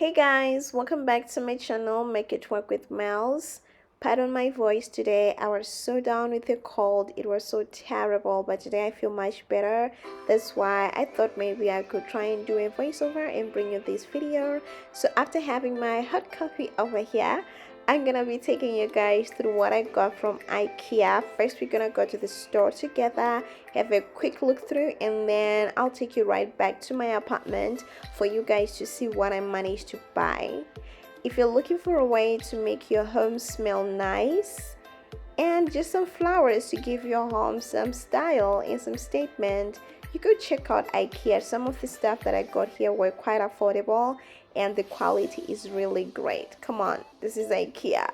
Hey guys, welcome back to my channel, Make It Work with Mel's. Pardon my voice today. I was so down with a cold. It was so terrible, but today I feel much better. That's why I thought maybe I could try and do a voiceover and bring you this video. So after having my hot coffee over here, I'm gonna be taking you guys through what I got from IKEA. First, we're gonna go to the store together, have a quick look through, and then I'll take you right back to my apartment for you guys to see what I managed to buy. If you're looking for a way to make your home smell nice and just some flowers to give your home some style and some statement, you could check out IKEA. Some of the stuff that I got here were quite affordable and the quality is really great. Come on, this is IKEA.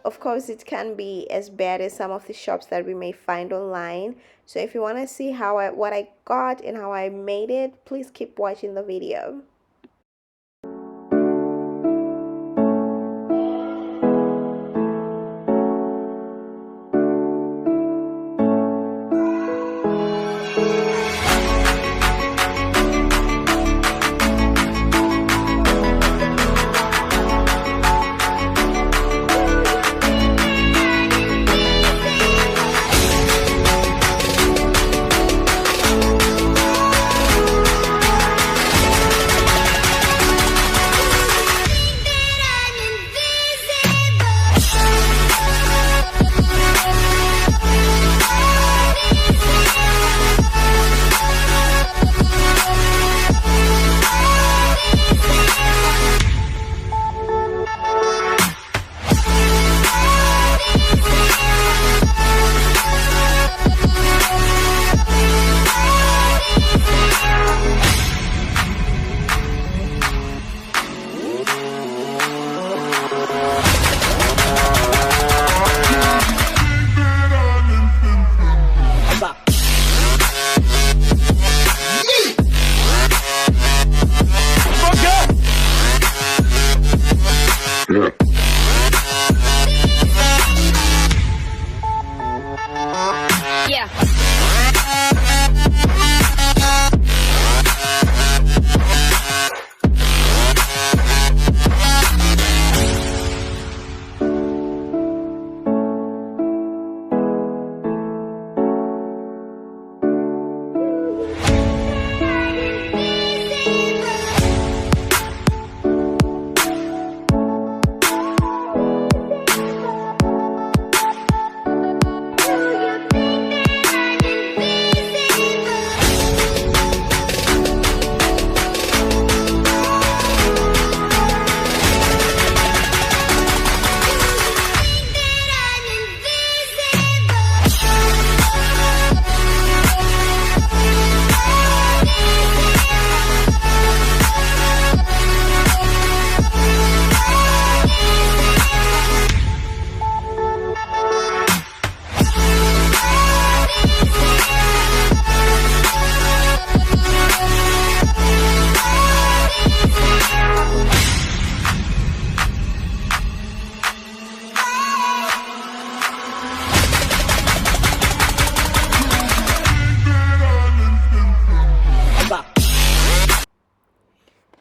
Of course, it can be as bad as some of the shops that we may find online. So if you want to see what I got and how I made it, please keep watching the video.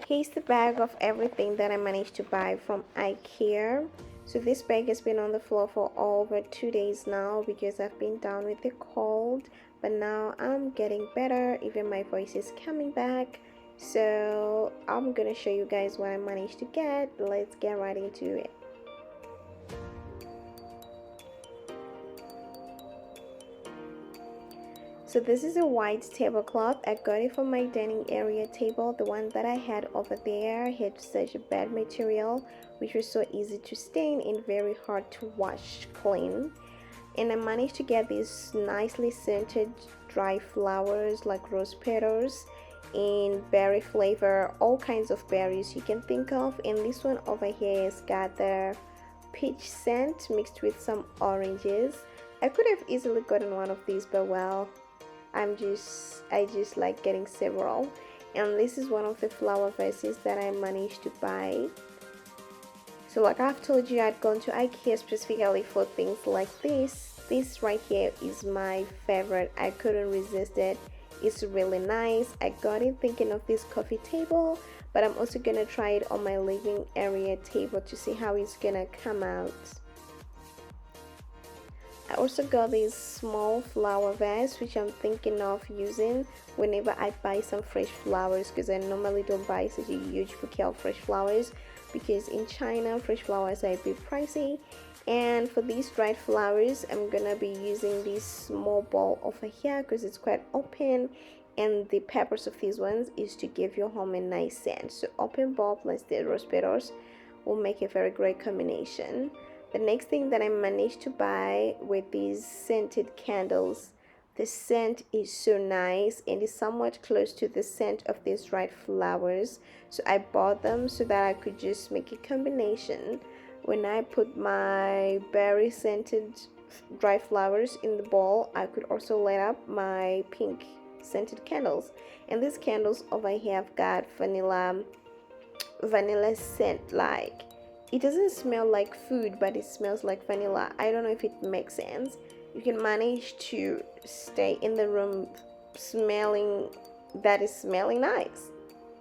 Here's the bag of everything that I managed to buy from IKEA. So this bag has been on the floor for over 2 days now because I've been down with the cold, but now I'm getting better. Even my voice is coming back. So I'm gonna show you guys what I managed to get. Let's get right into it. So this is a white tablecloth. I got it from my dining area table. The one that I had over there had such a bad material, which was so easy to stain and very hard to wash clean. And I managed to get these nicely scented dry flowers like rose petals in berry flavor, all kinds of berries you can think of. And this one over here has got the peach scent mixed with some oranges. I could have easily gotten one of these, but well, I just like getting several. And this is one of the flower vases that I managed to buy. So like I've told you, I'd gone to IKEA specifically for things like this. This right here is my favorite. I couldn't resist it. It's really nice. I got it thinking of this coffee table, but I'm also gonna try it on my living area table to see how it's gonna come out. I also got this small flower vase which I'm thinking of using whenever I buy some fresh flowers, because I normally don't buy such a huge bouquet of fresh flowers because in China fresh flowers are a bit pricey. And for these dried flowers, I'm gonna be using this small bowl over here because it's quite open, and the purpose of these ones is to give your home a nice scent. So open bowl plus the rose petals will make a very great combination. The next thing that I managed to buy were these scented candles. The scent is so nice and is somewhat close to the scent of these dried flowers. So I bought them so that I could just make a combination. When I put my berry scented dried flowers in the bowl, I could also light up my pink scented candles. And these candles over here have got vanilla scent. Like, it doesn't smell like food, but it smells like vanilla. I don't know if it makes sense. You can manage to stay in the room smelling nice.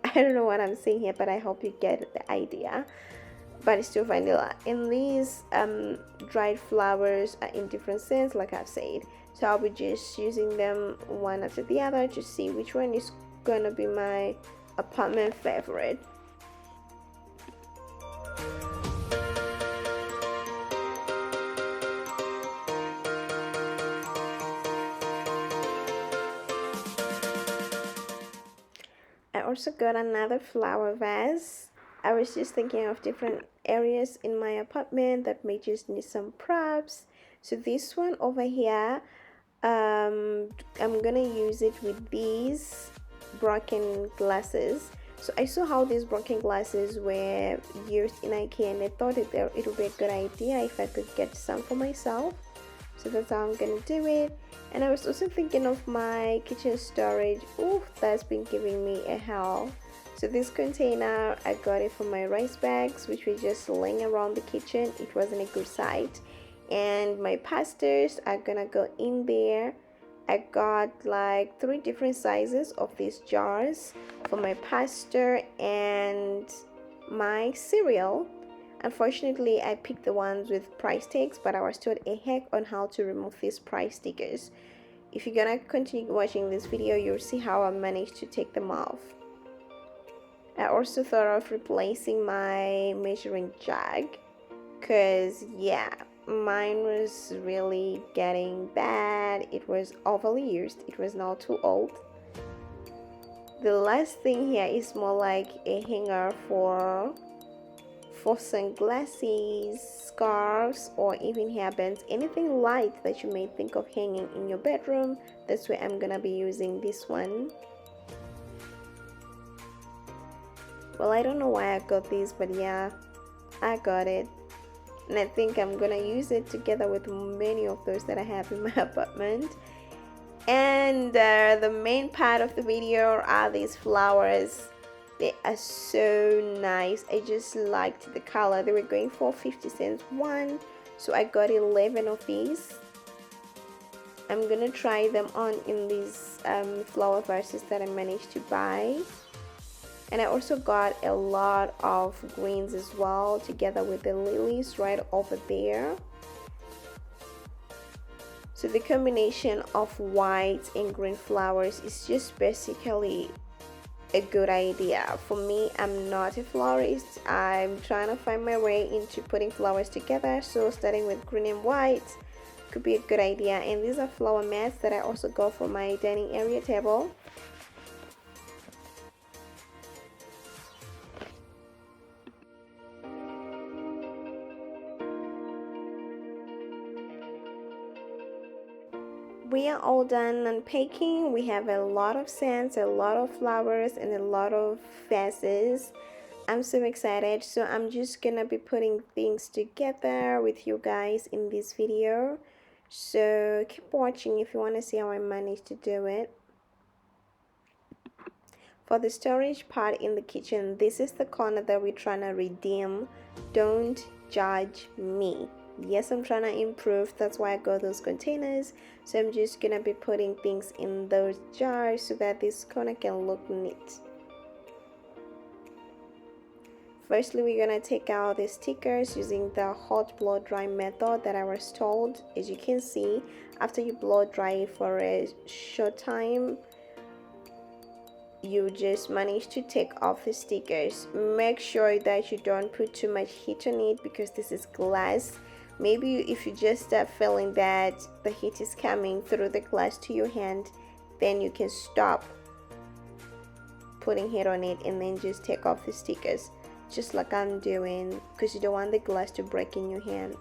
I don't know what I'm saying here, but I hope you get the idea. But it's still vanilla. And these dried flowers are in different scents, like I've said. So I'll be just using them one after the other to see which one is gonna be my apartment favorite. I also got another flower vase. I was just thinking of different areas in my apartment that may just need some props. So this one over here, I'm gonna use it with these broken glasses. So I saw how these broken glasses were used in IKEA, and I thought it would be a good idea if I could get some for myself. So that's how I'm gonna do it. And I was also thinking of my kitchen storage. Ooh, that's been giving me a hell. So this container, I got it from my rice bags, which were just laying around the kitchen. It wasn't a good sight. And my pastas are gonna go in there. I got like 3 different sizes of these jars for my pasta and my cereal. Unfortunately, I picked the ones with price tags, but I was told a heck on how to remove these price stickers. If you're gonna continue watching this video, you'll see how I managed to take them off. I also thought of replacing my measuring jug, because yeah, mine was really getting bad. It was overly used. It was now too old. The last thing here is more like a hanger for sunglasses, scarves, or even hairbands, anything light that you may think of hanging in your bedroom. That's where I'm gonna be using this one. Well, I don't know why I got this, but yeah, I got it, and I think I'm gonna use it together with many of those that I have in my apartment. And the main part of the video are these flowers. They are so nice. I just liked the color. They were going for 50 cents one, so I got 11 of these. I'm gonna try them on in these flower vases that I managed to buy. And I also got a lot of greens as well, together with the lilies right over there. So the combination of white and green flowers is just basically a good idea. For me, I'm not a florist. I'm trying to find my way into putting flowers together, so starting with green and white could be a good idea. And these are flower mats that I also got for my dining area table. We are all done unpacking. We have a lot of scents, a lot of flowers, and a lot of vases. I'm so excited. So I'm just gonna be putting things together with you guys in this video. So keep watching if you want to see how I managed to do it. For the storage part in the kitchen, this is the corner that we're trying to redeem. Don't judge me. Yes, I'm trying to improve. That's why I got those containers. So I'm just gonna be putting things in those jars so that this corner can look neat. Firstly, we're gonna take out the stickers using the hot blow dry method that I was told. As you can see, after you blow dry it for a short time, you just manage to take off the stickers. Make sure that you don't put too much heat on it because this is glass. Maybe if you just start feeling that the heat is coming through the glass to your hand, then you can stop putting heat on it and then just take off the stickers, just like I'm doing, because you don't want the glass to break in your hand.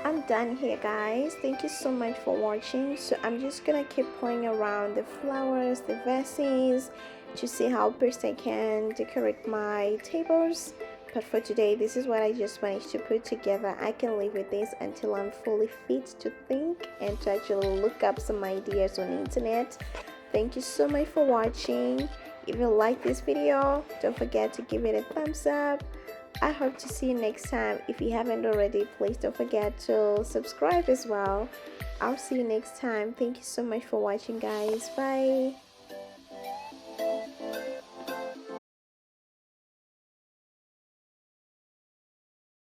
I'm done here, guys. Thank you so much for watching. So I'm just gonna keep playing around the flowers, the vases, to see how best I can decorate my tables. But for today, this is what I just managed to put together. I can live with this until I'm fully fit to think and to actually look up some ideas on the internet. Thank you so much for watching. If you like this video, don't forget to give it a thumbs up. I hope to see you next time. If you haven't already, please don't forget to subscribe as well. I'll see you next time. Thank you so much for watching, guys. Bye.